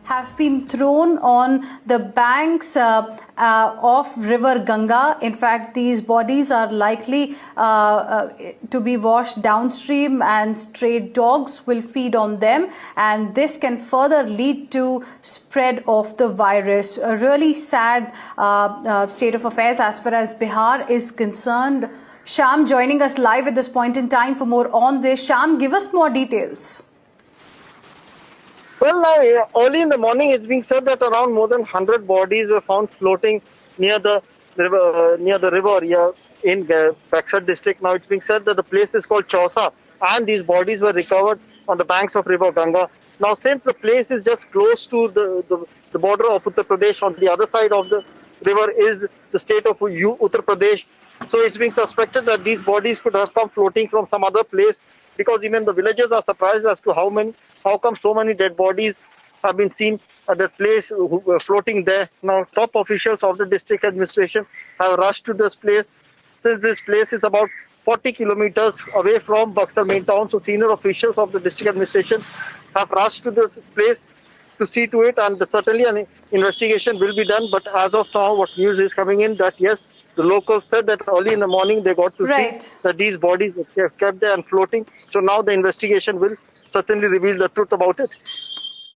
have been thrown on the banks of river Ganga. In fact, these bodies are likely to be washed downstream, and stray dogs will feed on them, and this can further lead to spread of the virus. A really sad state of affairs as far as Bihar is concerned. Sham joining us live at this point in time for more on this. Sham, give us more details. Well, early in the morning, it's being said that around more than 100 bodies were found floating near the river here in Baksar district. Now, it's being said that the place is called Chausa, and these bodies were recovered on the banks of river Ganga. Now, since the place is just close to the border of Uttar Pradesh, on the other side of the river is the state of Uttar Pradesh. So it's being suspected that these bodies could have come floating from some other place, because even the villagers are surprised as to how come so many dead bodies have been seen at that place floating there. Now, top officials of the district administration have rushed to this place, since this place is about 40 kilometers away from Baksar main town. So senior officials of the district administration have rushed to this place to see to it, and certainly an investigation will be done. But as of now, what news is coming in that yes, the locals said that early in the morning they got to see that these bodies were kept there and floating. So now the investigation will certainly reveal the truth about it.